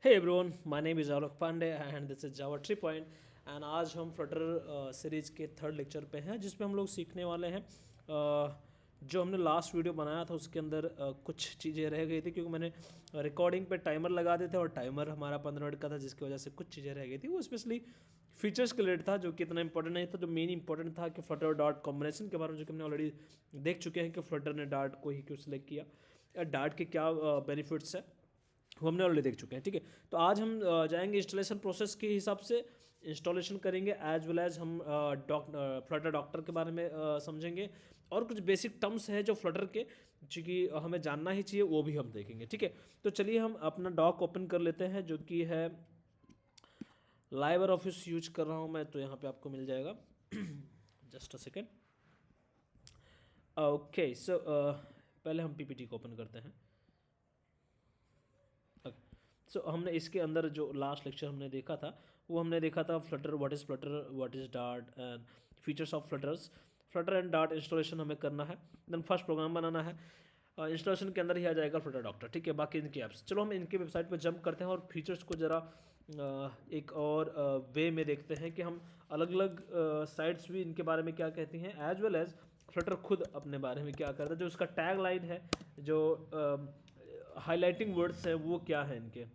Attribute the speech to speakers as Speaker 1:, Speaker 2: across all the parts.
Speaker 1: Hey everyone, my name is Alok Pandey and this is Java 3 Point and आज हम Flutter series के third lecture पे हैं जिसमें हम लोग सीखने वाले हैं जो हमने लास्ट वीडियो बनाया था उसके अंदर कुछ चीज़ें रह गई थी क्योंकि मैंने रिकॉर्डिंग पे टाइमर लगा दिए थे और टाइमर हमारा 15 मिनट का था जिसकी वजह से कुछ चीज़ें रह गई थी। वो स्पेशली फीचर्स के रिलेटेड था जो कि इतना इंपॉर्टेंट नहीं था। जो मेन इंपॉर्टेंट था कि फ्लटर डॉट कॉम्बिनेशन के बारे में जो कि हमने ऑलरेडी देख चुके हैं कि फ्लटर ने डार्ट को ही क्यों सिलेक्ट किया या डार्ट के क्या बेनिफिट्स है वो हमने ऑलरेडी देख चुके हैं। ठीक है, तो आज हम जाएंगे इंस्टॉलेशन प्रोसेस के हिसाब से इंस्टॉलेशन करेंगे एज वेल एज हम फ्लटर डॉक्टर के बारे में समझेंगे और कुछ बेसिक टर्म्स हैं जो फ्लटर के जो कि हमें जानना ही चाहिए वो भी हम देखेंगे। ठीक है, तो चलिए हम अपना डॉक ओपन कर लेते हैं जो कि है लाइबर ऑफिस यूज कर रहा हूँ मैं, तो यहाँ पे आपको मिल जाएगा। Just a second. ओके, सो पहले हम पीपीटी को ओपन करते हैं। सो हमने इसके अंदर जो लास्ट लेक्चर हमने देखा था वो हमने देखा था Flutter, Flutter, what is dart and features of flutters. Flutter and dart installation हमें करना है, देन फर्स्ट प्रोग्राम बनाना है। इंस्टॉलेशन के अंदर ही आ जाएगा फ्लटर डॉक्टर। ठीक है, बाकी इनके ऐप्स, चलो हम इनके वेबसाइट पर जंप करते हैं और फीचर्स को ज़रा एक और वे में देखते हैं कि हम अलग अलग साइट्स भी इनके बारे में क्या कहती हैं एज वेल एज फ्लटर खुद अपने बारे में क्या करता है। जो उसका टैग लाइन है, जो हाईलाइटिंग वर्ड्स हैं वो क्या है इनके,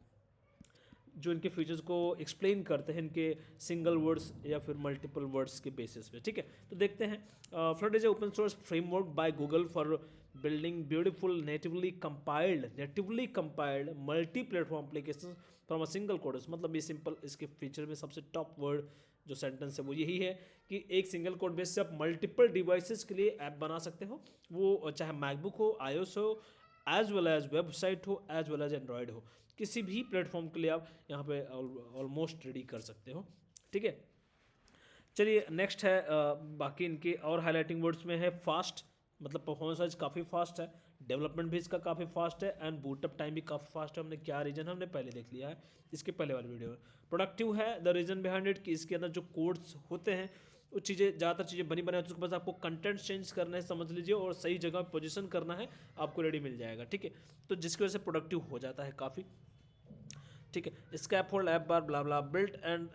Speaker 1: जो इनके फीचर्स को एक्सप्लेन करते हैं इनके सिंगल वर्ड्स या फिर मल्टीपल वर्ड्स के बेसिस पे। ठीक है, तो देखते हैं। Flutter is open source framework by Google for building beautiful natively compiled multi platform application from a single code. मतलब ये सिंपल, इसके फीचर में सबसे टॉप वर्ड जो सेंटेंस है वो यही है कि एक सिंगल कोड बेस से आप मल्टीपल डिवाइसेस के लिए ऐप बना सकते हो, वो चाहे मैकबुक हो, आईओएस हो, एज वेल एज वेबसाइट हो, एज वेल एज एंड्रॉयड हो, किसी भी प्लेटफॉर्म के लिए आप यहाँ पे ऑलमोस्ट रेडी कर सकते हो। ठीक है, चलिए नेक्स्ट है बाकी इनके और हाईलाइटिंग वर्ड्स में है फास्ट, मतलब परफॉर्मेंस वाइज काफ़ी फास्ट है, डेवलपमेंट भी इसका काफ़ी फास्ट है एंड बूटअप टाइम भी काफ़ी फास्ट है। हमने क्या रीजन हमने पहले देख लिया है इसके पहले वाले वीडियो में। प्रोडक्टिव है द रीजन बिहाइंड इट कि इसके अंदर जो कोड्स होते हैं वो चीज़ें ज़्यादातर चीज़ें बनी बनाई, उसके पास आपको कंटेंट चेंज करना है समझ लीजिए, और सही जगह पोजीशन करना है, आपको रेडी मिल जाएगा। ठीक है, तो जिसकी वजह से प्रोडक्टिव हो जाता है काफ़ी। ठीक है, scaffold app bar blah blah built and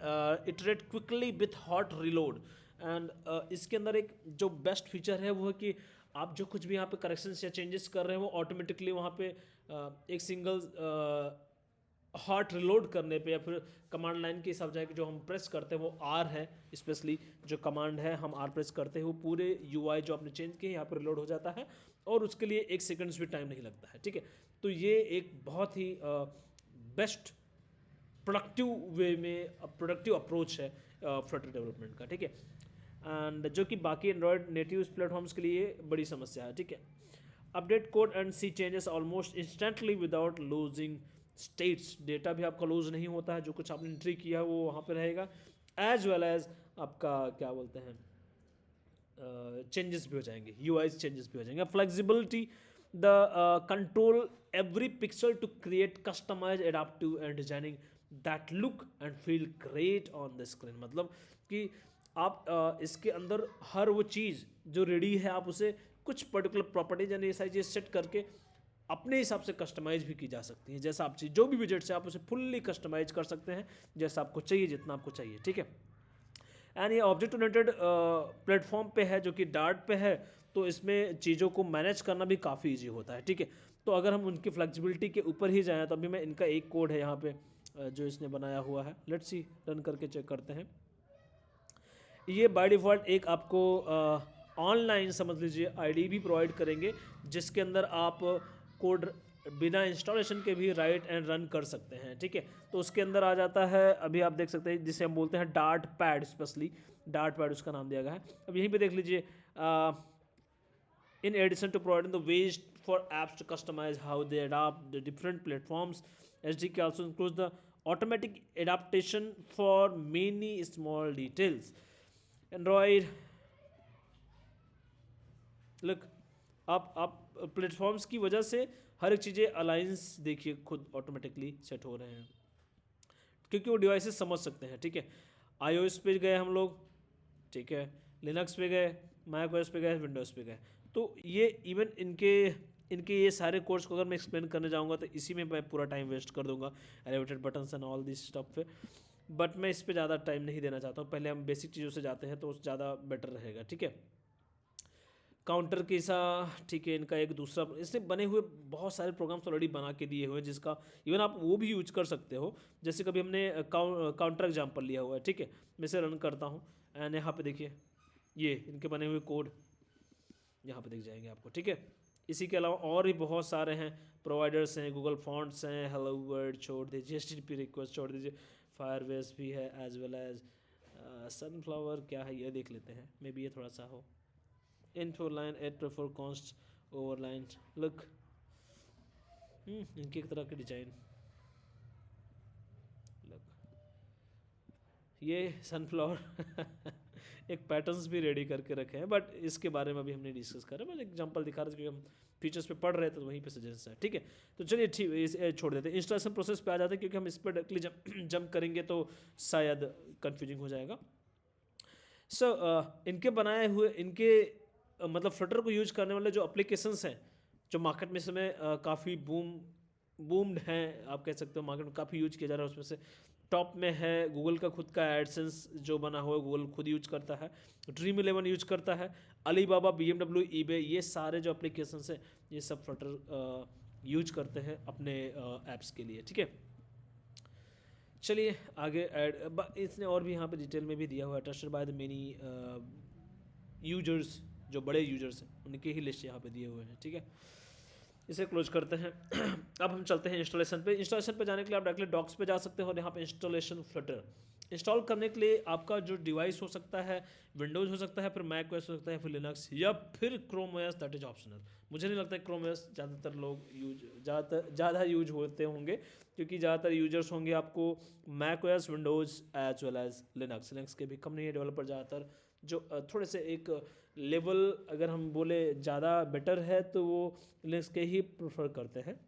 Speaker 1: iterate quickly with hot reload and इसके अंदर एक जो बेस्ट फीचर है वो है कि आप जो कुछ भी यहाँ पे करेक्शंस या चेंजेस कर रहे हैं वो ऑटोमेटिकली वहाँ पे एक सिंगल हॉट रिलोड करने पे या फिर कमांड लाइन के हिसाब से जो हम प्रेस करते हैं वो आर है, स्पेशली जो कमांड है हम आर प्रेस करते हैं वो पूरे यूआई जो आपने चेंज किए यहाँ पर रिलोड हो जाता है और उसके लिए 1 सेकंड्स भी टाइम नहीं लगता है। ठीक है, तो ये एक बहुत ही बेस्ट प्रोडक्टिव वे में प्रोडक्टिव अप्रोच है फ्लटर डेवलपमेंट का। ठीक है, एंड जो कि बाकी एंड्रॉयड नेटिव प्लेटफॉर्म्स के लिए बड़ी समस्या है। ठीक है, update code and see changes almost instantly without losing states, data भी आपका लूज नहीं होता है, जो कुछ आपने एंट्री किया है वो वहाँ पे रहेगा, एज वेल एज आपका क्या बोलते हैं चेंजेस भी हो जाएंगे, यूआई चेंजेस भी हो जाएंगे। Flexibility the control every pixel to create customize adaptive and designing that look and feel great on the screen. मतलब कि आप इसके अंदर हर वो चीज़ जो रेडी है आप उसे कुछ पर्टिकुलर प्रॉपर्टीज यानी सारी चीज़ सेट करके अपने हिसाब से कस्टमाइज भी की जा सकती है। जैसा आप चीज़ जो भी विजेट से आप उसे फुल्ली कस्टमाइज कर सकते हैं जैसा आपको चाहिए, जितना आपको चाहिए। ठीक है, एंड ये ऑब्जेक्ट ओरिएंटेड प्लेटफॉर्म पे है जो कि डार्ट पे है, तो इसमें चीज़ों को मैनेज करना भी काफ़ी ईजी होता है। ठीक है, तो अगर हम उनकी फ्लेक्सिबिलिटी के ऊपर ही जाएँ तो अभी मैं इनका एक कोड है यहाँ पे जो इसने बनाया हुआ है, लेट्स सी रन करके चेक करते हैं। ये बाय डिफ़ॉल्ट एक आपको ऑनलाइन समझ लीजिए आईडी भी प्रोवाइड करेंगे जिसके अंदर आप कोड बिना इंस्टॉलेशन के भी राइट एंड रन कर सकते हैं। ठीक है, तो उसके अंदर आ जाता है, अभी आप देख सकते हैं जिसे हम बोलते हैं dart pad, specially dart pad उसका नाम दिया गया है। अब यहीं पे देख लीजिए, in addition to providing the ways for apps to customize how they adapt the different platforms, SDK also includes the automatic adaptation for many small details. Android, look, आप प्लेटफॉर्म्स की वजह से हर एक चीज़ें अलाइंस देखिए खुद ऑटोमेटिकली सेट हो रहे हैं क्योंकि वो डिवाइसेस समझ सकते हैं। ठीक है, iOS पे गए हम लोग, ठीक है, लिनक्स पे गए, मैक ओएस पे गए, विंडोज़ पे गए, तो ये इवन इनके इनके ये सारे कोर्स को अगर मैं एक्सप्लेन करने जाऊँगा तो इसी में मैं पूरा टाइम वेस्ट कर दूंगा, elevated buttons and all this stuff पे। बट मैं इस पे ज़्यादा टाइम नहीं देना चाहता हूँ, पहले हम बेसिक चीज़ों से जाते हैं तो ज़्यादा बेटर रहेगा, ठीक है। काउंटर कैसा, ठीक है, इनका एक दूसरा, इसने बने हुए बहुत सारे प्रोग्राम्स ऑलरेडी बना के दिए हुए हैं, जिसका इवन आप वो भी यूज कर सकते हो। जैसे कभी हमने काउंटर एग्जाम्पल लिया हुआ है, ठीक है, मैं इसे रन करता हूँ एंड यहाँ पे देखिए ये इनके बने हुए कोड यहाँ पे दिख जाएंगे आपको, ठीक है। इसी के अलावा और भी बहुत सारे हैं, प्रोवाइडर्स हैं, गूगल फॉन्ट्स हैं, हेलो वर्ल्ड छोड़ दीजिए, HTTP रिक्वेस्ट छोड़ दीजिए, फायरबेस भी है एज वेल एज सनफ्लावर, क्या है ये देख लेते हैं, मे बी ये थोड़ा सा हो। info line add prefer const overline look, इनकी एक तरह की डिजाइन लुक, ये सनफ्लावर एक पैटर्न्स भी रेडी करके रखे हैं, बट इसके बारे में अभी हमने डिस्कस करा, मैं एग्जांपल दिखा रहा था क्योंकि हम फीचर्स पे पढ़ रहे थे तो वहीं पे सजेशन है, ठीक है। तो चलिए ठीक इसे छोड़ देते हैं, इंस्टॉलेशन प्रोसेस पे आ जाते हैं, क्योंकि हम इस पर डायरेक्टली जंप करेंगे तो शायद कंफ्यूजिंग हो जाएगा। सो इनके बनाए हुए, इनके मतलब फ्लटर को यूज करने वाले जो एप्लीकेशंस हैं, जो मार्केट में इस समय काफ़ी बूम्ड हैं, आप कह सकते हो मार्केट में काफ़ी यूज किया जा रहा है। उसमें से टॉप में है गूगल का खुद का एडसेंस जो बना हुआ है, गूगल खुद यूज करता है, Dream11 यूज करता है, अलीबाबा, BMW, eBay, ये सारे जो एप्लीकेशंस हैं ये सब फ्लटर यूज करते हैं अपने ऐप्स के लिए, ठीक है। चलिए आगे इसने और भी यहाँ पे डिटेल में भी दिया हुआ है, trusted by the many users, जो बड़े यूजर्स हैं उनके ही लिस्ट यहाँ पे दिए हुए हैं, ठीक है। इसे क्लोज करते हैं। अब हम चलते हैं इंस्टॉलेशन पे। इंस्टॉलेशन पे जाने के लिए आप डायरेक्टली डॉक्स पे जा सकते हो और यहाँ पे इंस्टॉलेशन फ्लटर इंस्टॉल करने के लिए आपका जो डिवाइस हो सकता है, विंडोज़ हो सकता है, फिर मैक ओएस हो सकता है, फिर लिनक्स या फिर Chrome OS, that is optional. मुझे नहीं लगता है क्रोम ओएस ज़्यादातर लोग ज़्यादा यूज होते होंगे, क्योंकि ज़्यादातर यूजर्स होंगे आपको Mac OS, Windows as well as Linux. Linux के भी कम नहीं है डेवलपर ज़्यादातर, जो थोड़े से एक लेवल अगर हम बोले ज़्यादा बेटर है तो वो लिनक्स के ही प्रेफर करते हैं।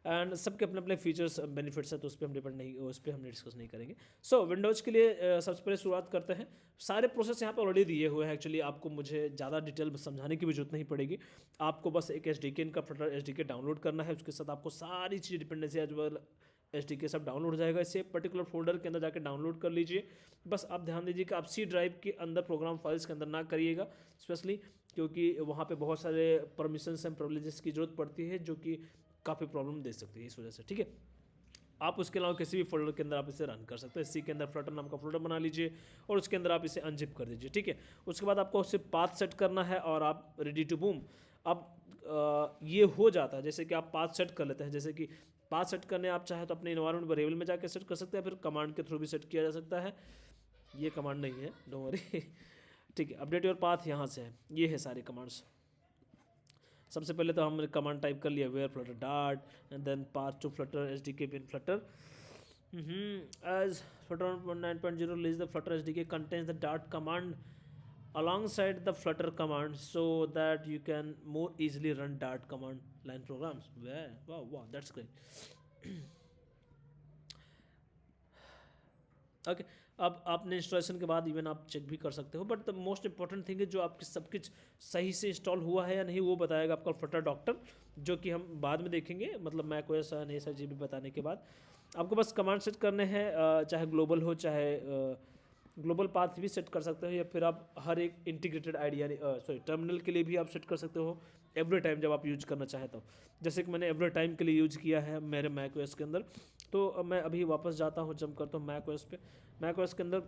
Speaker 1: एंड सबके अपने अपने फीचर्स बेनिफिट्स हैं, तो उस पर हम डिपेंड नहीं, उस पर हम डिस्कस नहीं करेंगे। सो विंडोज़ के लिए सबसे पहले शुरुआत करते हैं। सारे प्रोसेस यहाँ पे ऑलरेडी दिए हुए हैं, एक्चुअली आपको मुझे ज़्यादा डिटेल समझाने की भी जरूरत नहीं पड़ेगी। आपको बस एक SDK का फ्लटर SDK डाउनलोड करना है, उसके साथ आपको सारी चीज़ डिपेंडेंसी एज वेल SDK सब डाउनलोड हो जाएगा। इसे पर्टिकुलर फोल्डर के अंदर जाकर डाउनलोड कर लीजिए। बस आप ध्यान दीजिए कि आप C ड्राइव के अंदर प्रोग्राम फाइल्स के अंदर ना करिएगा, स्पेशली क्योंकि वहाँ पे बहुत सारे परमिशंस एंड प्रिविलेजेस की जरूरत पड़ती है, जो कि काफ़ी प्रॉब्लम दे सकती है इस वजह से, ठीक है। आप उसके अलावा किसी भी फोल्डर के अंदर आप इसे रन कर सकते हैं। C के अंदर फ्लटर नाम का फोल्डर बना लीजिए और उसके अंदर आप इसे अनजिप कर दीजिए, ठीक है। उसके बाद आपको उससे पाथ सेट करना है और आप रेडी टू बूम। अब ये हो जाता है, जैसे कि आप पाथ सेट कर लेते हैं, जैसे कि पाथ सेट करने आप चाहे तो अपने इन्वायरमेंट वेरिएबल में जाकर सेट कर सकते हैं, फिर कमांड के थ्रू भी सेट किया जा सकता है। ये कमांड नहीं है, डोंट वरी, ठीक है। अपडेट योर पाथ यहाँ से है, ये है सारी कमांड्स। सबसे पहले तो हमने कमांड टाइप कर लिया where Flutter Dart and then path to Flutter SDK pin Flutter as Flutter 9.0 release the Flutter SDK contains the dart command alongside the flutter command so that you can more easily run dart command line programs. Wow, that's great. Okay अब आपने installation के बाद even आप check भी कर सकते हो, but the most important thing है जो आपके सब कुछ सही से इंस्टॉल हुआ है या नहीं वो बताएगा आपका फ्लटर डॉक्टर, जो कि हम बाद में देखेंगे, मतलब मैक ओएस और ये सारी चीज़ें बताने के बाद। आपको बस कमांड सेट करने हैं, चाहे ग्लोबल हो, चाहे ग्लोबल पाथ भी सेट कर सकते हो, या फिर आप हर एक इंटीग्रेटेड आईडी सॉरी टर्मिनल के लिए भी आप सेट कर सकते हो एवरी टाइम जब आप यूज करना चाहें तो। जैसे कि मैंने एवरी टाइम के लिए यूज किया है मेरे मैक ओएस के अंदर, तो मैं अभी वापस जाता हूँ, जंप करता हूँ मैक ओएस पे। मैक ओएस के अंदर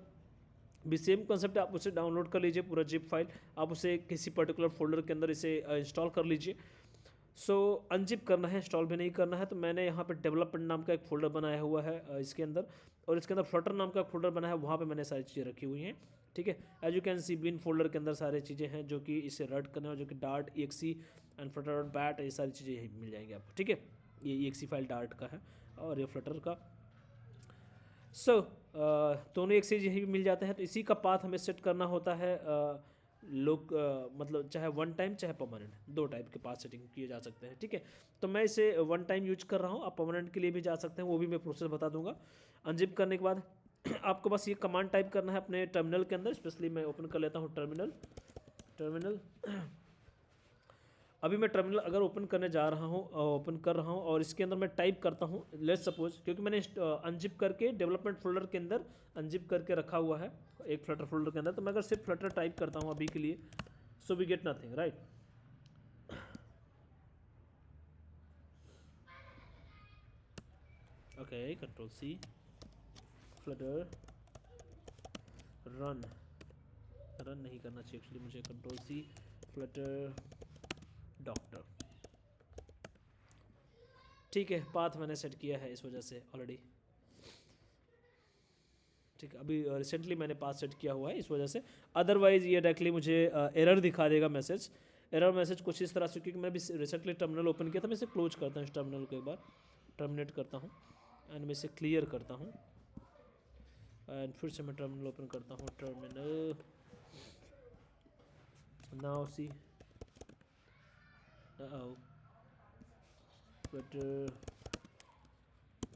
Speaker 1: भी सेम कंसेप्ट है, आप उसे डाउनलोड कर लीजिए पूरा जिप फाइल, आप उसे किसी पर्टिकुलर फोल्डर के अंदर इसे इंस्टॉल कर लीजिए। सो अनजिप करना है, इंस्टॉल भी नहीं करना है। तो मैंने यहाँ पे डेवलपमेंट नाम का एक फोल्डर बनाया हुआ है इसके अंदर, और इसके अंदर फ्लटर नाम का एक फोल्डर बनाया है, वहाँ पे मैंने सारी चीज़ें रखी हुई हैं, ठीक है। As you can see bin folder के अंदर सारी चीज़ें हैं जो कि इसे रन करने और जो कि dart exe and Flutter bat, ये सारी चीज़ें यही मिल जाएंगी आपको, ठीक है। ये exe फाइल डार्ट का है और ये फ्लटर का। सो दोनों एक से यही मिल जाते हैं। तो इसी का पाथ हमें सेट करना होता है, लोग मतलब चाहे वन टाइम चाहे परमानेंट, दो टाइप के पाथ सेटिंग किए जा सकते हैं, ठीक है। तो मैं इसे वन टाइम यूज कर रहा हूँ, आप परमानेंट के लिए भी जा सकते हैं, वो भी मैं प्रोसेस बता दूंगा। अनजिप करने के बाद आपको बस ये कमांड टाइप करना है अपने टर्मिनल के अंदर, स्पेशली मैं ओपन कर लेता हूँ टर्मिनल। अभी मैं टर्मिनल अगर ओपन करने जा रहा हूँ, ओपन कर रहा हूँ और इसके अंदर मैं टाइप करता हूँ, लेट्स सपोज, क्योंकि मैंने अनजिप करके डेवलपमेंट फोल्डर के अंदर अनजिप करके रखा हुआ है एक फ्लटर फोल्डर के अंदर, तो मैं अगर सिर्फ फ्लटर टाइप करता हूँ अभी के लिए, so we get nothing, right. Okay, control C, Flutter run नहीं करना चाहिए एक्चुअली मुझे, कंट्रोल सी फ्लटर डॉक्टर, ठीक है। पाथ मैंने सेट किया है इस वजह से ऑलरेडी, ठीक है। अभी रिसेंटली मैंने पाथ सेट किया हुआ है इस वजह से, अदरवाइज ये डायरेक्टली मुझे एरर दिखा देगा मैसेज। एरर मैसेज कुछ इस तरह से, क्योंकि मैं भी रिसेंटली टर्मिनल ओपन किया था, मैं इसे क्लोज करता हूँ, इस टर्मिनल को एक बार टर्मिनेट करता हूँ एंड मैं इसे क्लियर करता हूँ एंड फिर से मैं टर्मिनल ओपन करता हूँ, terminal now see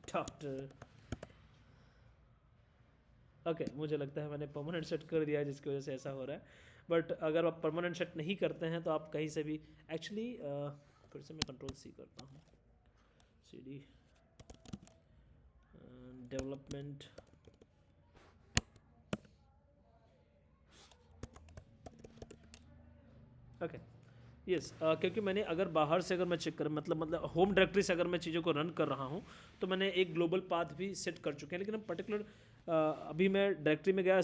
Speaker 1: doctor. Okay, मुझे लगता है मैंने परमानेंट सेट कर दिया है जिसकी वजह से ऐसा हो रहा है, बट अगर आप परमानेंट सेट नहीं करते हैं तो आप कहीं से भी एक्चुअली, फिर से मैं कंट्रोल सी करता हूँ, C D development, okay yes, क्योंकि मैंने अगर बाहर से अगर मैं चेक करूँ, मतलब होम डायरेक्टरी से अगर मैं चीज़ों को रन कर रहा हूँ तो मैंने एक ग्लोबल पाथ भी सेट कर चुके हैं, लेकिन हम पर्टिकुलर अभी मैं डायरेक्टरी में गया,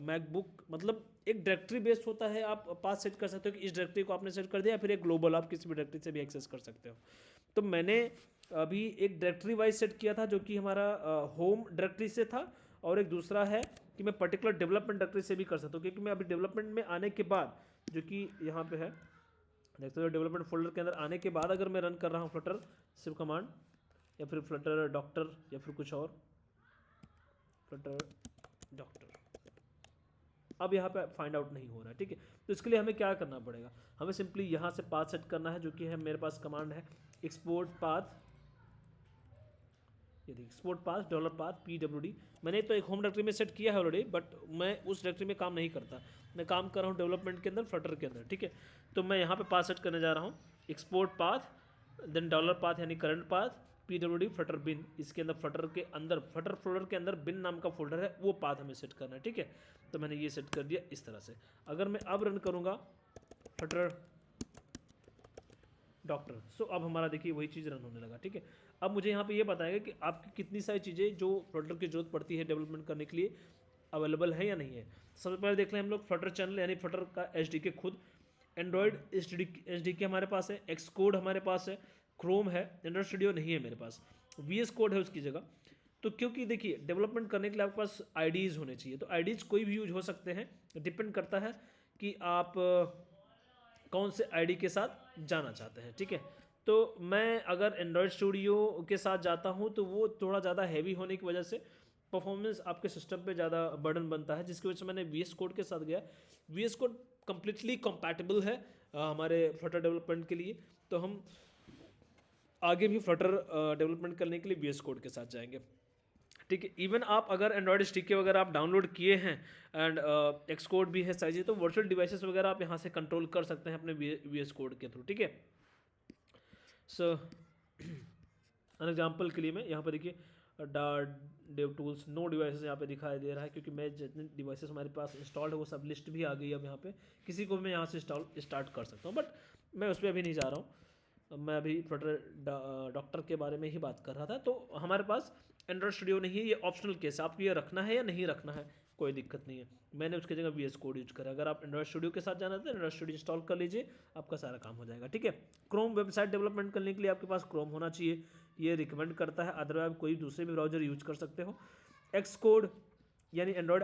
Speaker 1: मैकबुक, मतलब एक डायरेक्टरी बेस्ड होता है, आप पाथ सेट कर सकते हो कि इस डायरेक्टरी को आपने सेट कर दिया, फिर एक ग्लोबल आप किसी भी डायरेक्टरी से भी एक्सेस कर सकते हो। तो मैंने अभी एक डायरेक्टरी वाइज सेट किया था जो कि हमारा होम डायरेक्टरी से था, और एक दूसरा है कि मैं पर्टिकुलर डेवलपमेंट डायरेक्टरी से भी कर सकता हूँ, क्योंकि मैं अभी डेवलपमेंट में आने के बाद, जो कि यहाँ पे है देखते हो, डेवलपमेंट फोल्डर के अंदर आने के बाद अगर मैं रन कर रहा हूँ फ्लटर सिर्फ कमांड या फिर फ्लटर डॉक्टर या फिर कुछ और, फ्लटर डॉक्टर, अब यहाँ पे फाइंड आउट नहीं हो रहा है, ठीक है। तो इसके लिए हमें क्या करना पड़ेगा, हमें सिंपली यहाँ से पाथ सेट करना है, जो कि है मेरे पास कमांड है एक्सपोर्ट पाथ, ये देखिए export path dollar path PWD। मैंने तो एक होम डायरेक्टरी में सेट किया है ऑलरेडी, बट मैं उस डायरेक्टरी में काम नहीं करता, मैं काम कर रहा हूँ डेवलपमेंट के अंदर, फ्लटर के अंदर, ठीक है। तो मैं यहाँ पे पाथ सेट करने जा रहा हूँ export path then dollar path यानी current path PWD Flutter bin, इसके अंदर फ्लटर के अंदर, फ्लटर फोल्डर के अंदर बिन नाम का फोल्डर है, वो पाथ हमें सेट करना है, ठीक है। तो मैंने ये सेट कर दिया इस तरह से। अगर मैं अब रन करूँगा फ्लटर डॉक्टर, सो अब हमारा देखिए वही चीज़ रन होने लगा, ठीक है। अब मुझे यहाँ पे ये बताएगा कि आपकी कितनी सारी चीज़ें जो फ्लटर की जरूरत पड़ती है डेवलपमेंट करने के लिए अवेलेबल है या नहीं है। सबसे पहले देख लें हम लोग फ्लटर चैनल यानी फ्लटर का SDK खुद, एंड्रॉयड SDK हमारे पास है, एक्स कोड हमारे पास है, क्रोम है, एंड्रॉयड स्टूडियो नहीं है मेरे पास, VS कोड है उसकी जगह। तो क्योंकि देखिए डेवलपमेंट करने के लिए आपके पास IDs होने चाहिए, तो IDs कोई भी यूज हो सकते हैं, डिपेंड करता है कि आप कौन से आईडी के साथ जाना चाहते हैं, ठीक है। तो मैं अगर एंड्रॉयड स्टूडियो के साथ जाता हूँ तो वो थोड़ा ज़्यादा हैवी होने की वजह से परफॉर्मेंस आपके सिस्टम पे ज़्यादा बर्डन बनता है, जिसकी वजह से मैंने VS कोड के साथ गया। VS कोड कम्प्लीटली कंपैटिबल है हमारे फ्लटर डेवलपमेंट के लिए, तो हम आगे भी फ्लटर डेवलपमेंट करने के लिए VS कोड के साथ जाएंगे, ठीक है। इवन आप अगर एंड्रॉयड SDK वगैरह आप डाउनलोड किए हैं एंड एक्स कोड भी है साइज, तो वर्चुअल डिवाइसेस वगैरह आप यहाँ से कंट्रोल कर सकते हैं अपने VS कोड के थ्रू, ठीक है। सो एन एग्जाम्पल के लिए मैं यहाँ पर देखिए डेव टूल्स नो डिवाइसेस यहाँ पे दिखाई दे रहा है, क्योंकि मैं जितने डिवाइसेस हमारे पास इंस्टॉल्ड है वो सब लिस्ट भी आ गई है। अब यहाँ पे किसी को भी मैं यहाँ से स्टार्ट कर सकता हूँ, बट मैं उस पर अभी नहीं जा रहा हूँ। मैं अभी फ्लटर डॉक्टर के बारे में ही बात कर रहा था। तो हमारे पास एंड्रॉयड स्टूडियो नहीं है, ये ऑप्शनल केस, आपको ये रखना है या नहीं रखना है कोई दिक्कत नहीं है। मैंने उसकी जगह VS कोड यूज करा। अगर आप एंड्रॉयड स्टूडियो के साथ जाना है तो एंड्रॉयड स्टूडियो इंस्टॉल कर लीजिए, आपका सारा काम हो जाएगा, ठीक है। क्रोम वेबसाइट डेवलपमेंट करने के लिए आपके पास क्रोम होना चाहिए, ये रिकमेंड करता है, अदरवाइज कोई दूसरे भी ब्राउजर यूज कर सकते हो। एक्स कोड यानी Android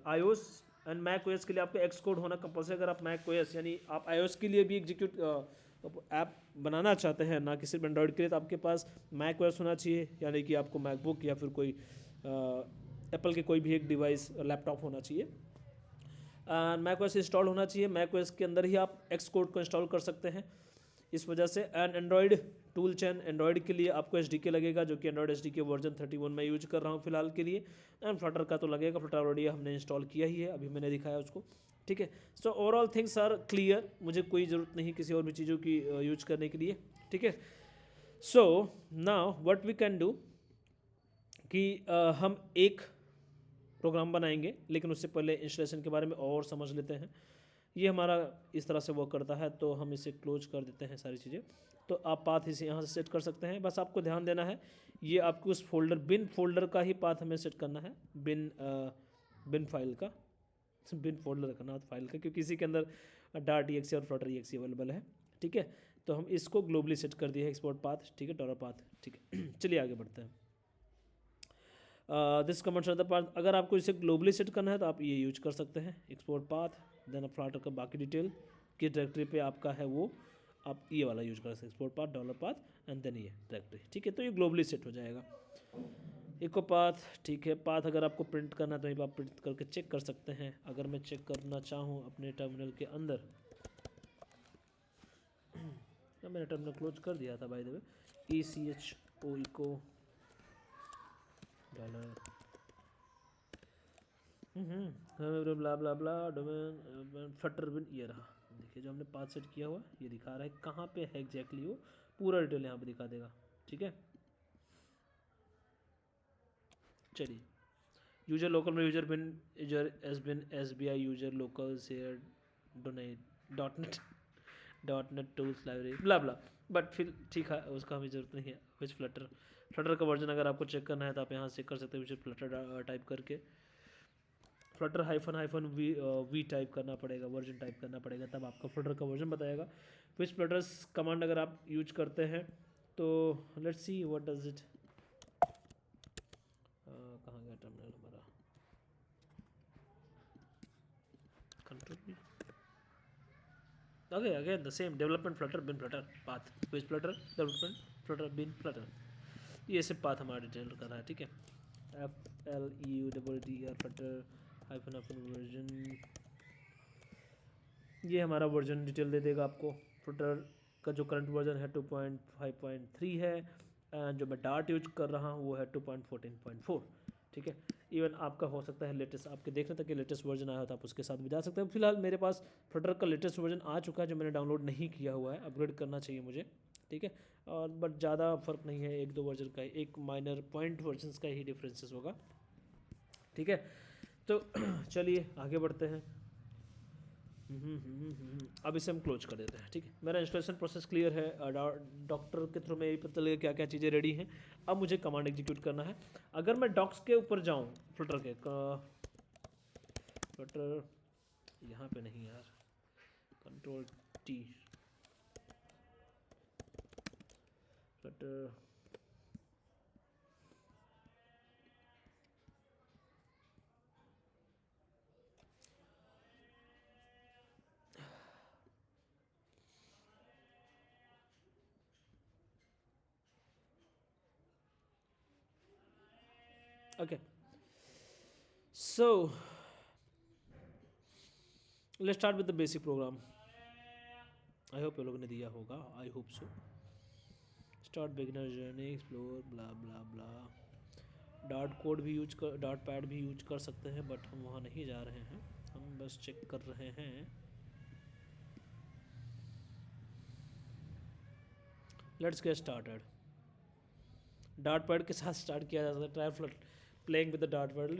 Speaker 1: iOS and Mac OS के लिए आपको एक्स कोड होना कंपल्सरी। अगर आप मैक OS यानी आप iOS के लिए भी एग्जीक्यूट ऐप बनाना चाहते हैं, ना कि सिर्फ एंड्रॉयड के लिए, तो आपके पास मैक OS होना चाहिए, यानी कि आपको मैकबुक या फिर कोई एप्पल के कोई भी एक डिवाइस लैपटॉप होना चाहिए, मैक OS इंस्टॉल होना चाहिए। मैक OS के अंदर ही आप एक्स कोड को इंस्टॉल कर सकते हैं इस वजह से। And Android tool chain, Android के लिए आपको SDK लगेगा, जो कि एंड्रॉयड SDK वर्जन 31 में यूज कर रहा हूँ फिलहाल के लिए। एंड फ्लटर का तो लगेगा, फ्लटर ऑलरेडी हमने इंस्टॉल किया ही है, अभी मैंने दिखाया उसको। ठीक है। So overall things are clear, मुझे कोई ज़रूरत नहीं किसी और भी चीज़ों की यूज करने के लिए, ठीक है। So now what we can do कि हम एक प्रोग्राम बनाएंगे, लेकिन उससे पहले इंस्टॉलेशन के बारे में और समझ लेते हैं। ये हमारा इस तरह से वर्क करता है, तो हम इसे क्लोज कर देते हैं सारी चीज़ें। तो आप पाथ इसे यहाँ से सेट कर सकते हैं। बस आपको ध्यान देना है, ये आपको उस फोल्डर बिन फोल्डर का ही पाथ हमें सेट करना है, बिन फाइल का, बिन फोल्डर का ना फाइल का, क्योंकि इसी के अंदर .exe और flutter.exe अवेलेबल है, ठीक है। तो हम इसको ग्लोबली सेट कर दिए है, एक्सपोर्ट पाथ, ठीक है, डॉलर पाथ, ठीक है। चलिए आगे बढ़ते हैं। दिस कमेंट्स द पाथ, अगर आपको इसे ग्लोबली सेट करना है तो आप ये यूज कर सकते हैं, एक्सपोर्ट पाथ, देन फ्लटर का बाकी डिटेल किस डायरेक्टरी पे आपका है वो आप ये वाला यूज कर सकते हैं, export path, dollar path and then ये डायरेक्टरी, ठीक है। तो ये ग्लोबली सेट हो जाएगा। इको पाथ, ठीक है। पाथ अगर आपको प्रिंट करना है तो आप प्रिंट करके चेक कर सकते हैं। अगर मैं चेक करना चाहूँ अपने टर्मिनल के अंदर, तो मैंने टर्मिनल क्लोज कर दिया था by the way, ECHO echo dollar blah blah blah domain flutter bin, ये रहा, देखिए जो हमने पाथ सेट किया हुआ ये दिखा रहा है कहाँ पे है एग्जैक्टली, वो पूरा डिटेल यहाँ पे दिखा देगा, ठीक है। चलिए, यूजर लोकल में user bin, user SBI user local share .NET tools library blah blah, but फिर ठीक है, उसका हमें ज़रूरत नहीं है। विच फ्लटर का वर्जन अगर आपको चेक करना है तो आप यहाँ से कर सकते हैं, विच फ्लटर टाइप करके फ्लटर हाइफन वी टाइप करना पड़ेगा, वर्जन टाइप करना पड़ेगा, तब आपका फ्लटर का वर्जन बताएगा। विच फ्लटर्स कमांड अगर आप यूज करते हैं तो let's see what does it, कहाँ गया टर्मिनल हमारा, कंट्रोल भी again the same, development Flutter bin Flutter path, which Flutter development Flutter bin Flutter, ये सब पाथ हमारा डिटेल कर रहा है, ठीक है। FLEUDDER फ्लटर हाइफन वर्जन, ये हमारा वर्जन डिटेल दे देगा आपको। फ्लटर का जो करंट वर्जन है 2.5.3 है, एंड जो मैं डार्ट यूज कर रहा हूँ वो है 2.14.4, ठीक है। इवन आपका हो सकता है लेटेस्ट, आपके देखने तक लेटेस्ट वर्जन आया हो तो आप उसके साथ भी जा सकते हैं। फिलहाल मेरे पास फ्लटर का लेटेस्ट वर्जन आ चुका है जो मैंने डाउनलोड नहीं किया हुआ है, अपग्रेड करना चाहिए मुझे, ठीक है। और बट ज़्यादा फर्क नहीं है, एक दो वर्जन का, एक माइनर पॉइंट वर्जन का ही डिफरेंसेस होगा, ठीक है। तो चलिए आगे बढ़ते हैं। अब इसे हम क्लोज कर देते हैं, ठीक है। मेरा इंस्टॉलेशन प्रोसेस क्लियर है, डॉक्टर के थ्रू में यही पता चलेगा क्या क्या चीज़ें रेडी हैं। अब मुझे कमांड एग्जीक्यूट करना है। अगर मैं डॉक्स के ऊपर जाऊं, फ्लटर के फ्लटर यहाँ पे नहीं यार, Ctrl+T, Flutter okay. So let's start with the basic programme. I hope ये लोगों ने दिया होगा, I hope so. Start beginner journey, explore blah blah blah, dot code भी यूज कर, डॉट पैड भी यूज कर सकते हैं, बट हम वहाँ नहीं जा रहे हैं, हम बस चेक कर रहे हैं। Let's get started. Dot pad के साथ स्टार्ट किया जा सकता है, try playing with the dot pad.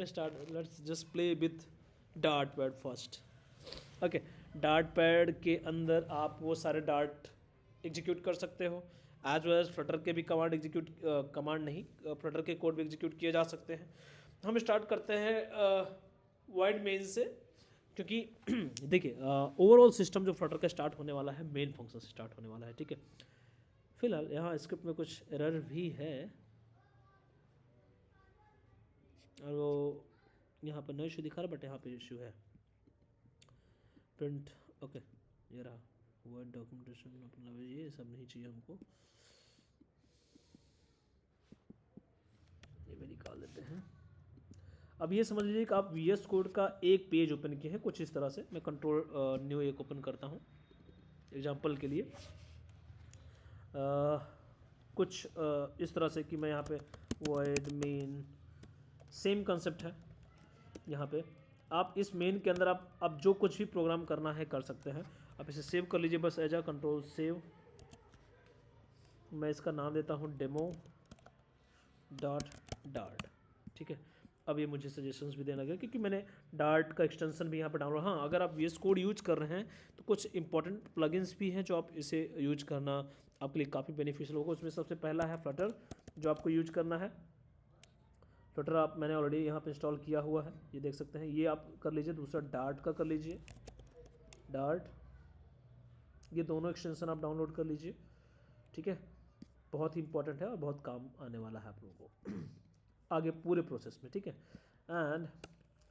Speaker 1: Let's just play with dot pad first, okay. Dot pad के अंदर आप वो सारे डॉट एग्जीक्यूट कर सकते हो, एज वेल एज फ्लटर के भी कमांड एग्जीक्यूट, कमांड नहीं, फ्लटर के कोड भी एग्जीक्यूट किए जा सकते हैं। हम स्टार्ट करते हैं वाइड मेन से, क्योंकि देखिए ओवरऑल सिस्टम जो फ्लटर का स्टार्ट होने वाला है मेन फंक्शन से स्टार्ट होने वाला है, ठीक है। फिलहाल यहाँ स्क्रिप्ट में कुछ एरर भी है, और वो यहाँ पर नो इशू दिखा रहा, बट यहाँ पे इशू है। प्रिंट, ओके, ये रहा वर्ड डॉक्यूमेंटेशन, मतलब ये सब नहीं चाहिए हमको, ये भी निकाल देते हैं। अब ये समझ लीजिए कि आप VS कोड का एक पेज ओपन किए हैं कुछ इस तरह से। मैं कंट्रोल न्यू एक ओपन करता हूँ एग्जांपल के लिए, कुछ इस तरह से कि मैं यहाँ पे void main, सेम कंसेप्ट है यहाँ पे, आप इस मेन के अंदर आप जो कुछ भी प्रोग्राम करना है कर सकते हैं। आप इसे सेव कर लीजिए, बस एज आ कंट्रोल सेव। मैं इसका नाम देता हूँ डेमो डॉट डार्ट, ठीक है। अब ये मुझे सजेशंस भी देना लगा क्योंकि मैंने डार्ट का एक्सटेंशन भी यहाँ पर डाउनलोड, हाँ अगर आप VS कोड यूज कर रहे हैं तो कुछ इंपॉर्टेंट प्लगइन्स भी हैं जो आप इसे यूज करना आपके लिए काफ़ी बेनिफिशियल होगा। उसमें सबसे पहला है फ्लटर, जो आपको यूज करना है। फ्लटर मैंने ऑलरेडी यहाँ पे इंस्टॉल किया हुआ है, ये देख सकते हैं, ये आप कर लीजिए। दूसरा डार्ट का कर लीजिए, डार्ट, ये दोनों एक्सटेंशन आप डाउनलोड कर लीजिए, ठीक है। बहुत ही इंपॉर्टेंट है और बहुत काम आने वाला है आप लोगों को आगे पूरे प्रोसेस में, ठीक है। एंड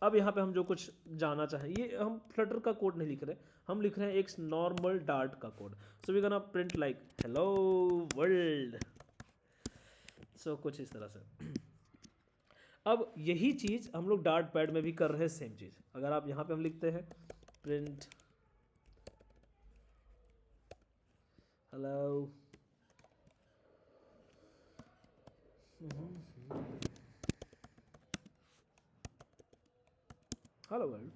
Speaker 1: अब यहाँ पे हम जो कुछ जानना चाहें, ये हम फ्लटर का कोड नहीं लिख रहे, हम लिख रहे हैं एक नॉर्मल डार्ट का code. So we gonna print like hello world, so कुछ इस तरह से। अब यही चीज़ हम लोग डार्ट पैड में भी कर रहे हैं, सेम चीज़। अगर आप यहाँ पे हम लिखते हैं print hello hello world,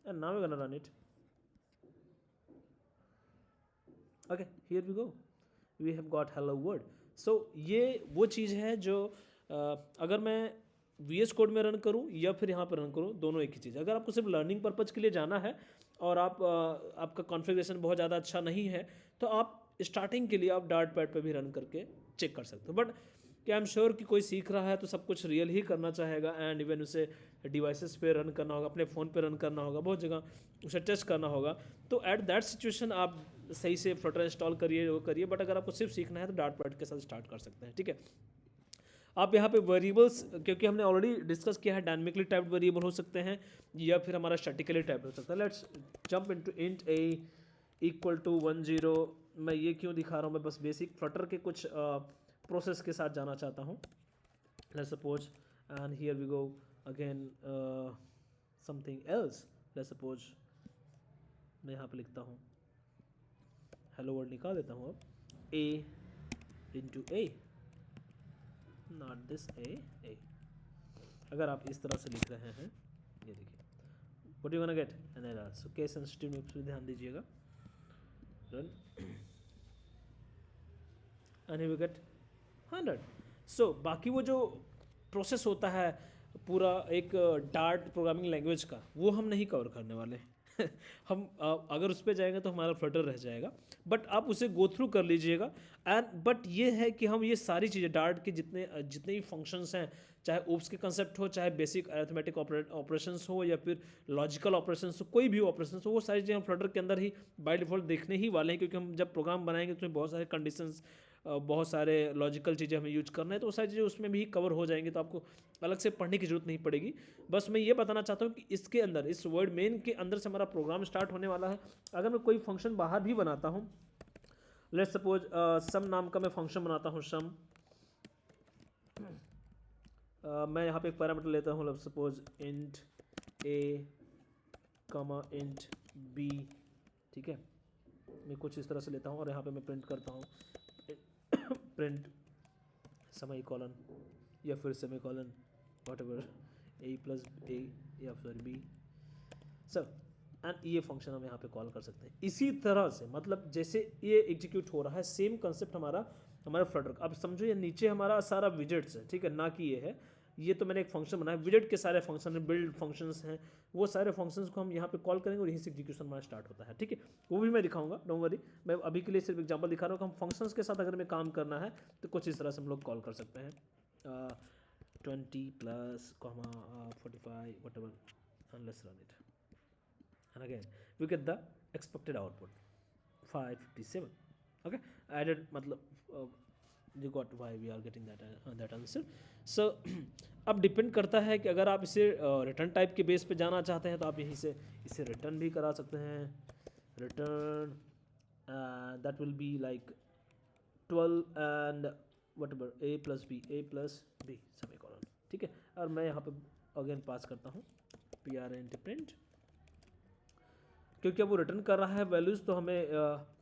Speaker 1: and now we're gonna run it. Okay, here we go, we have got hello world. So ये वो चीज़ है जो अगर मैं VS कोड में रन करूँ या फिर यहाँ पर रन करूँ, दोनों एक ही चीज़। अगर आपको सिर्फ लर्निंग पर्पज़ के लिए जाना है और आपका कॉन्फ़िगरेशन बहुत ज़्यादा अच्छा नहीं है तो आप स्टार्टिंग के लिए आप डार्ट पैड पे भी रन करके चेक कर सकते हो। बट क्या आई एम श्योर कि कोई सीख रहा है तो सब कुछ रियल ही करना चाहेगा, एंड इवन उसे डिवाइसेस पे रन करना होगा, अपने फ़ोन पे रन करना होगा, बहुत जगह उसे टेस्ट करना होगा। तो एट दैट सिचुएशन आप सही से फ्लटर इंस्टॉल करिए, वो करिए। बट अगर आपको सिर्फ सीखना है तो डार्ट पैड के साथ स्टार्ट कर सकते हैं, ठीक है। आप यहाँ पे वेरिएबल्स, क्योंकि हमने ऑलरेडी डिस्कस किया है, डायनेमिकली टाइप्ड वेरिएबल हो सकते हैं या फिर हमारा स्टैटिकली टाइप्ड हो सकता है। Let's jump into int a equal to 10। मैं ये क्यों दिखा रहा हूँ, मैं बस बेसिक फ्लटर के कुछ प्रोसेस के साथ जाना चाहता हूँ। Let's suppose and here we go again something else. Let's suppose मैं यहाँ पे लिखता हूँ हेलो वर्ड, निकाल देता हूँ अब a into a, not this a। अगर आप इस तरह से लिख रहे हैं, ये देखिए, what you gonna get an error. So case sensitive में भी ध्यान दीजिएगा। Run and you get 100। सो बाकी वो जो प्रोसेस होता है पूरा एक डार्ट प्रोग्रामिंग लैंग्वेज का, वो हम नहीं कवर करने वाले हम अगर उस पर जाएंगे तो हमारा फ्लटर रह जाएगा। बट आप उसे गो थ्रू कर लीजिएगा। एंड बट ये है कि हम ये सारी चीज़ें डार्ट के जितने जितने भी फंक्शंस हैं, चाहे ओप्स के कंसेप्ट हो, चाहे बेसिक अरिथमेटिक ऑपरेशंस हो, या फिर लॉजिकल ऑपरेशंस हो, कोई भी ऑपरेशंस हो, वो सारी चीज़ें हम फ्लटर के अंदर ही बाय डिफॉल्ट देखने ही वाले हैं। क्योंकि हम जब प्रोग्राम बनाएंगे तो बहुत सारे कंडीशंस, बहुत सारे लॉजिकल चीज़ें हमें यूज करना है, तो वो सारी चीज़ें उसमें भी कवर हो जाएंगी। तो आपको अलग से पढ़ने की जरूरत नहीं पड़ेगी। बस मैं ये बताना चाहता हूँ कि इसके अंदर, इस वर्ड मेन के अंदर से हमारा प्रोग्राम स्टार्ट होने वाला है। अगर मैं कोई फंक्शन बाहर भी बनाता हूँ, लेट्स सपोज सम नाम का मैं फंक्शन बनाता हूँ, सम, मैं यहाँ पे एक पैरामीटर लेता हूँ, लेट्स सपोज इंट a कमा इंट b, ठीक है। मैं कुछ इस तरह से लेता हूँ और यहाँ पे मैं प्रिंट करता हूँ प्रिंट सेमी कॉलन या फिर semi colon, what ever, a plus a या फिर b। सर एंड ये फंक्शन हम यहाँ पे कॉल कर सकते हैं इसी तरह से। मतलब जैसे ये एग्जीक्यूट हो रहा है, सेम कंसेप्ट हमारा फ्लटर का। अब समझो ये नीचे हमारा सारा विजेट्स है, ठीक है, ना कि ये है। ये तो मैंने एक फंक्शन बनाया, विजेट के सारे फंक्शन हैं, बिल्ड फंक्शंस हैं, वो सारे फंक्शंस को हम यहाँ पे कॉल करेंगे और यहीं से एग्जीक्यूशन हमारा स्टार्ट होता है, ठीक है। वो भी मैं दिखाऊंगा, डोंट वरी। मैं अभी के लिए सिर्फ एग्जांपल दिखा रहा हूँ कि हम फंक्शंस के साथ अगर हमें काम करना है तो कुछ इस तरह से हम लोग कॉल कर सकते हैं। 20 plus 45 what ever, and let's run it, and again we get the expected output 557. Okay, added मतलब you got why we are getting that answer. So अब डिपेंड करता है कि अगर आप इसे रिटर्न टाइप के बेस पे जाना चाहते हैं तो आप यहीं से इसे रिटर्न भी करा सकते हैं। Return that will be like 12 and whatever a plus b semicolon, ठीक है। और मैं यहाँ पे अगेन पास करता हूँ print, क्योंकि अब वो रिटर्न कर रहा है वैल्यूज़, तो हमें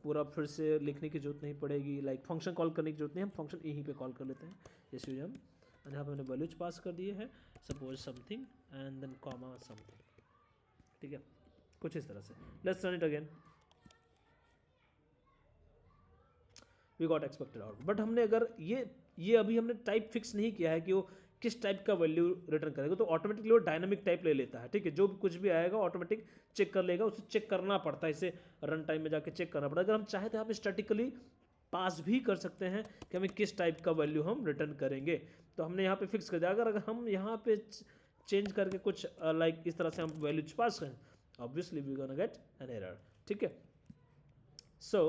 Speaker 1: पूरा फिर से लिखने की जरूरत नहीं पड़ेगी, लाइक फंक्शन कॉल करने की जरूरत नहीं, हम फंक्शन यहीं पे कॉल कर लेते हैं। जैसे हम एंड यहाँ पे मैंने वैल्यूज पास कर दिए हैं, suppose something and then comma something, ठीक है, कुछ इस तरह से। Let's run it again, we got expected out. But हमने अगर ये अभी हमने टाइप फिक्स नहीं किया है कि वो किस टाइप का वैल्यू रिटर्न करेगा, तो ऑटोमेटिकली वो डायनामिक टाइप ले लेता है, ठीक है, जो भी कुछ भी आएगा ऑटोमेटिक चेक कर लेगा, उसे चेक करना पड़ता है, इसे रन टाइम में जाके चेक करना पड़ता है। अगर हम चाहे तो यहाँ पे स्टैटिकली पास भी कर सकते हैं कि हमें किस टाइप का वैल्यू हम रिटर्न करेंगे, तो हमने यहाँ पे फिक्स कर दिया। अगर हम यहाँ पे चेंज करके कुछ लाइक इस तरह से हम वैल्यूज पास करें, obviously we gonna get an error, ठीक है। सो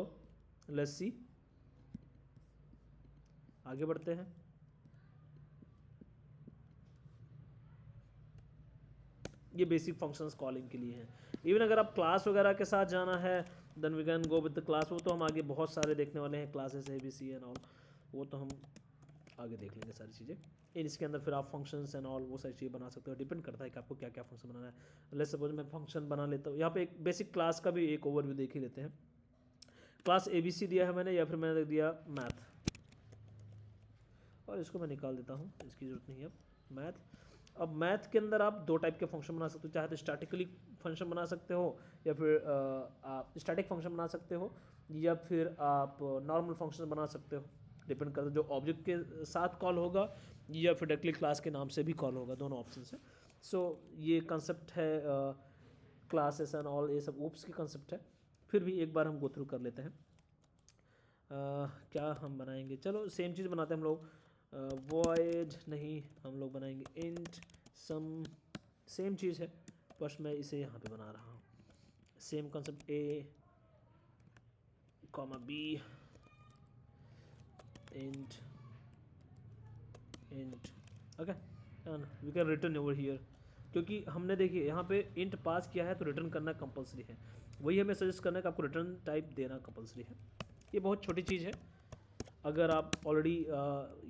Speaker 1: लेट्स सी, आगे बढ़ते हैं। ये बेसिक फंक्शंस कॉलिंग के लिए हैं। इवन अगर आप क्लास वगैरह के साथ जाना है then we can go with the class, वो तो हम आगे बहुत सारे देखने वाले हैं, क्लासेस ABC एंड ऑल, वो तो हम आगे देख लेंगे सारी चीज़ें। इसके अंदर फिर आप फंक्शंस एंड ऑल वो सारी चीज़ें बना सकते हो, डिपेंड करता है कि आपको क्या क्या फंक्शन बनाना है। लेट्स सपोज मैं फंक्शन बना लेता हूँ, यहाँ पे एक बेसिक क्लास का भी एक ओवरव्यू देख ही लेते हैं। क्लास ABC दिया है मैंने, या फिर मैंने दिया मैथ, और इसको मैं निकाल देता हूँ, इसकी ज़रूरत नहीं है अब मैथ। अब मैथ के अंदर आप दो टाइप के फंक्शन बना सकते हो, चाहे तो स्टैटिकली फंक्शन बना सकते हो, या फिर आप स्टैटिक फंक्शन बना सकते हो, या फिर आप नॉर्मल फंक्शन बना सकते हो, डिपेंड करता है जो ऑब्जेक्ट के साथ कॉल होगा या फिर डायरेक्टली क्लास के नाम से भी कॉल होगा, दोनों ऑप्शन है। सो ये कंसेप्ट है क्लासेस एंड ऑल, ये सब ओप्स की कंसेप्ट है। फिर भी एक बार हम गो थ्रू कर लेते हैं। क्या हम बनाएंगे, चलो सेम चीज़ बनाते हैं हम लोग, वॉइड नहीं, हम लोग बनाएंगे इंट सम, सेम चीज़ है, बस मैं इसे यहाँ पे बना रहा हूँ, same concept A, B, int okay, and we can return over here, क्योंकि हमने देखिए यहाँ पे इंट पास किया है तो रिटर्न करना कंपलसरी है, वही हमें सजेस्ट करना है कि आपको रिटर्न टाइप देना कंपलसरी है। ये बहुत छोटी चीज़ है, अगर आप ऑलरेडी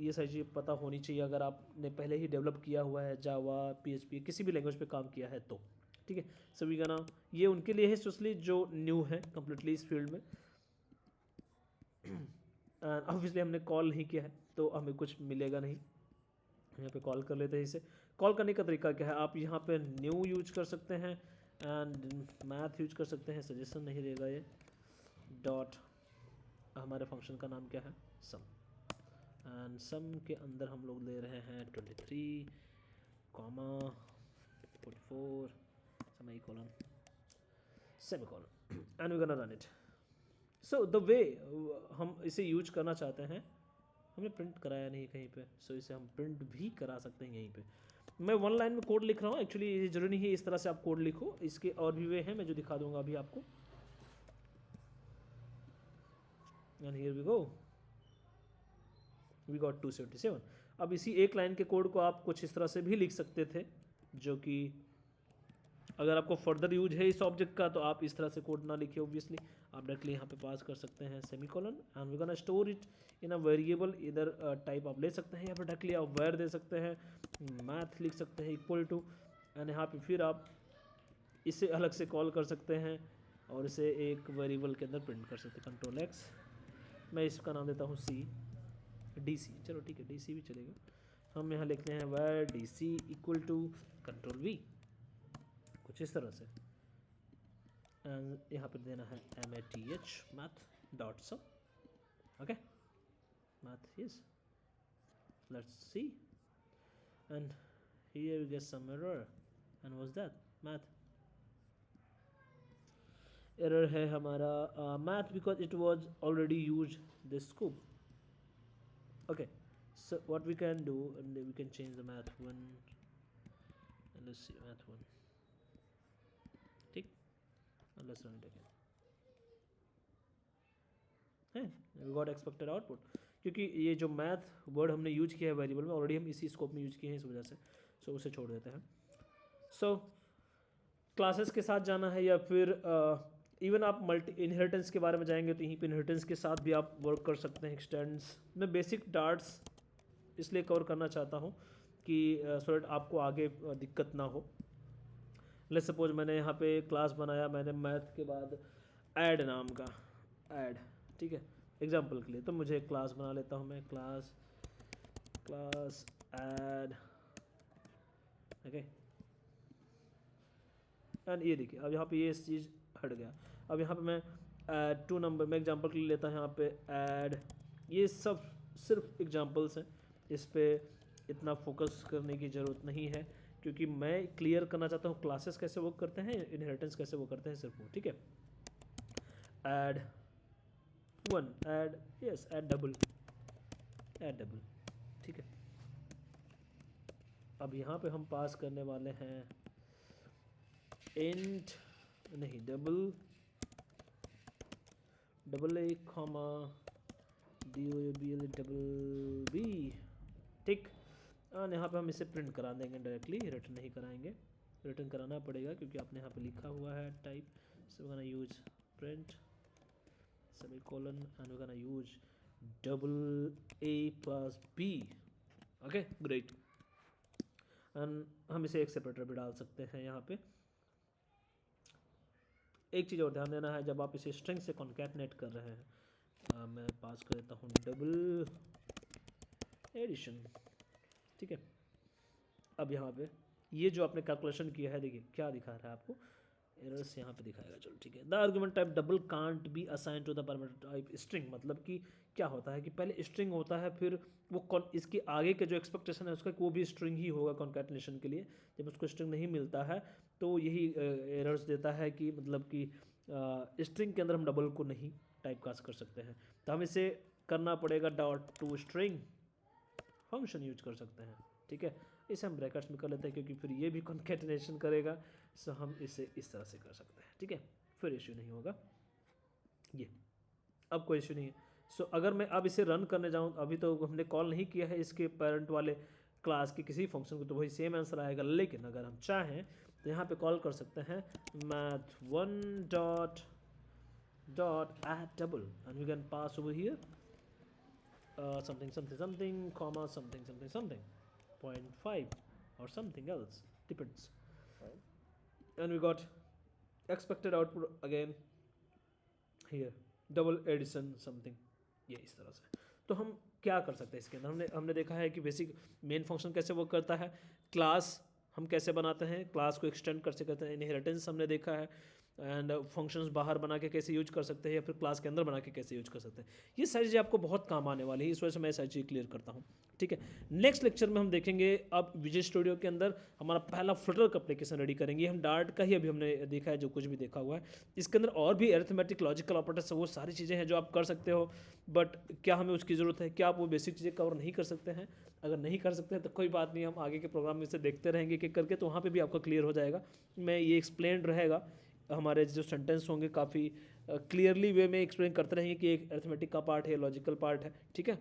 Speaker 1: ये सारी चीज़ पता होनी चाहिए, अगर आपने पहले ही डेवलप किया हुआ है जावा PHP किसी भी लैंग्वेज पे काम किया है तो, ठीक है। सभी का नाम ये उनके लिए है स्पेशली जो न्यू है कम्प्लीटली इस फील्ड में। एंड ऑब्वियसली हमने कॉल नहीं किया है तो हमें कुछ मिलेगा नहीं, यहाँ पे कॉल कर लेते हैं इसे। कॉल करने का तरीका क्या है, आप यहाँ पे न्यू यूज कर सकते हैं एंड मैथ यूज कर सकते हैं, सजेशन नहीं देगा ये। डॉट, हमारे फंक्शन का नाम क्या है, सम, एंड सम के अंदर हम लोग ले रहे हैं 23 comma 44 semicolon and we gonna run it. So the way हम इसे यूज करना चाहते हैं, हमने प्रिंट कराया नहीं कहीं पे, सो इसे हम प्रिंट भी करा सकते हैं यहीं पे। मैं वन लाइन में कोड लिख रहा हूँ, एक्चुअली ये जरूरी नहीं है इस तरह से आप कोड लिखो, इसके और भी वे हैं, मैं जो दिखा दूंगा अभी आपको। And here we go, we got 277। अब इसी एक लाइन के कोड को आप कुछ इस तरह से भी लिख सकते थे, जो कि अगर आपको फर्दर यूज है इस ऑब्जेक्ट का तो आप इस तरह से कोड ना लिखिए, ऑब्वियसली आप डायरेक्टली यहाँ पे पास कर सकते हैं semicolon and we gonna store it in a variable, इधर टाइप आप ले सकते हैं, यहाँ पे डायरेक्टली आप वेर दे सकते हैं, मैथ लिख सकते हैं इक्वल टू, एंड यहाँ पे फिर आप इसे अलग से कॉल कर सकते हैं और इसे एक वेरिएबल के अंदर प्रिंट कर सकते हैं, Ctrl+X, मैं इसका नाम देता हूँ DC, चलो ठीक है DC भी चलेगा। हम यहाँ लिखते हैं where DC equal to Ctrl+V, कुछ इस तरह से, एंड यहाँ पर देना है math dot sum, okay math is, let's see, and here you get some error, and what's that, math error है हमारा math because it was already used this scope, okay. So what we can do, and we can change the math one, and let's see math one, ठीक, and let's run it again, है we got expected output, क्योंकि ये जो math word हमने use किया है variable में already हम इसी स्कोप में यूज किए हैं इस वजह से, सो उसे छोड़ देते हैं। सो क्लासेस के साथ जाना है या फिर इवन आप मल्टी इनहेरिटेंस के बारे में जाएंगे तो यहीं पे इनहेरिटेंस के साथ भी आप वर्क कर सकते हैं, एक्सटेंड्स। मैं बेसिक डार्ट्स इसलिए कवर करना चाहता हूँ कि सो दैट आपको आगे दिक्कत ना हो। लेट्स सपोज मैंने यहाँ पे क्लास बनाया, मैंने मैथ के बाद ऐड नाम का ऐड, ठीक है, एग्जाम्पल के लिए, तो मुझे क्लास बना लेता हूँ मैं, क्लास ऐड, ओके, एंड ये देखिए अब यहाँ पे ये चीज़ हट गया। अब यहाँ पे मैं ऐड टू नंबर में एग्जांपल के लिए लेता हूँ, यहाँ पे ऐड, ये सब सिर्फ एग्जांपल्स हैं, इस पे इतना फोकस करने की ज़रूरत नहीं है, क्योंकि मैं क्लियर करना चाहता हूँ क्लासेस कैसे वर्क करते हैं, इनहेरिटेंस कैसे वर्क करते हैं, सिर्फ वो, ठीक है। Add one, add yes, add double, ठीक है। अब यहाँ पे हम पास करने वाले हैं इंट, नहीं double A comma double B, ठीक। और यहाँ पे हम इसे प्रिंट करा देंगे डायरेक्टली, रिटर्न नहीं कराएंगे, रिटर्न कराना पड़ेगा क्योंकि आपने यहाँ पे लिखा हुआ है type, so we're gonna use print semicolon and we're gonna use double a plus b, okay great। And हम इसे एक सेपरेटर भी डाल सकते हैं यहाँ पे। एक चीज़ और ध्यान देना है, जब आप इसे स्ट्रिंग से कॉन्कैटनेट कर रहे हैं, मैं पास कर देता हूँ डबल एडिशन, ठीक है। अब यहाँ पे ये जो आपने कैलकुलेशन किया है, देखिए क्या दिखा रहा है आपको, एरर्स यहाँ पे दिखाएगा, चलो ठीक है। The argument type double can't be assign to the parameter type string, मतलब कि क्या होता है कि पहले स्ट्रिंग होता है, फिर वो इसके आगे के जो एक्सपेक्टेशन है उसका वो भी स्ट्रिंग ही होगा कॉन्कैटिनेशन के लिए। जब उसको स्ट्रिंग नहीं मिलता है तो यही एरर्स देता है कि मतलब कि स्ट्रिंग के अंदर हम डबल को नहीं टाइप कास्ट कर सकते हैं, तो हम इसे करना पड़ेगा dot to string function use कर सकते हैं, ठीक है। इसे हम ब्रैकेट्स में कर लेते हैं क्योंकि फिर ये भी कॉन्कैटिनेशन करेगा, सो हम इसे इस तरह से कर सकते हैं, ठीक है, फिर इश्यू नहीं होगा ये, अब कोई इश्यू नहीं है। सो अगर मैं अब इसे रन करने जाऊँ, अभी तो हमने कॉल नहीं किया है इसके पेरेंट वाले क्लास के किसी फंक्शन को, तो वही सेम आंसर आएगा, लेकिन अगर हम चाहें तो यहाँ पे कॉल कर सकते हैं math1 dot add double and we can pass over here something comma something 0.5 or something else, depends, and we got expected output again here double addition something, ये इस तरह से। तो हम क्या कर सकते हैं इसके अंदर, हमने देखा है कि बेसिक मेन फंक्शन कैसे वर्क करता है, क्लास हम कैसे बनाते हैं, क्लास को एक्सटेंड कैसे करते हैं, इनहेरिटेंस हमने देखा है, एंड फंक्शंस बाहर बना के कैसे यूज कर सकते हैं या फिर क्लास के अंदर बना के कैसे यूज कर सकते हैं। ये सारी चीज़ें आपको बहुत काम आने वाली है, इस वजह से मैं सारी चीज़ क्लियर करता हूँ, ठीक है। नेक्स्ट लेक्चर में हम देखेंगे, अब विजुअल स्टूडियो के अंदर हमारा पहला फ्लटर का एप्लीकेशन रेडी करेंगे। हम डार्ट का ही अभी हमने देखा है, जो कुछ भी देखा हुआ है, इसके अंदर और भी अरिथमेटिक लॉजिकल ऑपरेटर्स, वो सारी चीज़ें हैं जो आप कर सकते हो, बट क्या हमें उसकी ज़रूरत है, क्या आप वो बेसिक चीज़ें कवर नहीं कर सकते हैं? अगर नहीं कर सकते हैं तो कोई बात नहीं, हम आगे के प्रोग्राम में इसे देखते रहेंगे कि करके, तो वहाँ पे भी आपका क्लियर हो जाएगा। मैं ये एक्सप्लेन रहेगा, हमारे जो सेंटेंस होंगे काफ़ी क्लियरली वे में एक्सप्लेन करते रहेंगे कि एक अरिथमेटिक का पार्ट है, लॉजिकल पार्ट है, ठीक है।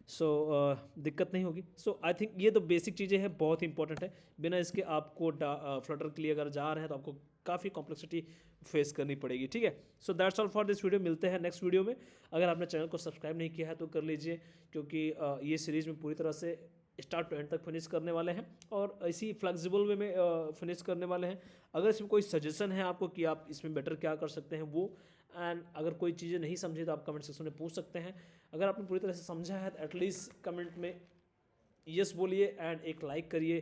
Speaker 1: सो दिक्कत नहीं होगी। सो आई थिंक ये तो बेसिक चीज़ें हैं, बहुत इंपॉर्टेंट है, बिना इसके आपको फ्लटर के लिए अगर जा रहे हैं तो आपको काफ़ी कॉम्प्लेक्सिटी फेस करनी पड़ेगी, ठीक है। So that's all for this video, मिलते हैं नेक्स्ट वीडियो में। अगर आपने चैनल को सब्सक्राइब नहीं किया है तो कर लीजिए, क्योंकि ये सीरीज़ में पूरी तरह से स्टार्ट टू एंड तक फिनिश करने वाले हैं और इसी फ्लेक्सिबल वे में फिनिश करने वाले हैं। अगर इसमें कोई सजेशन है आपको कि आप इसमें बेटर क्या कर सकते हैं वो, एंड अगर कोई चीज़ें नहीं समझे तो आप कमेंट सेक्शन में पूछ सकते हैं। अगर आपने पूरी तरह से समझा है तो एटलीस्ट कमेंट में यस बोलिए एंड एक लाइक करिए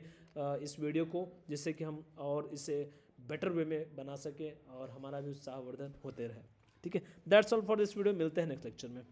Speaker 1: इस वीडियो को, जिससे कि हम और इसे बेटर वे में बना सकें और हमारा भी उत्साहवर्धन होते रहे, ठीक है। That's all for this video, मिलते हैं नेक्स्ट लेक्चर में।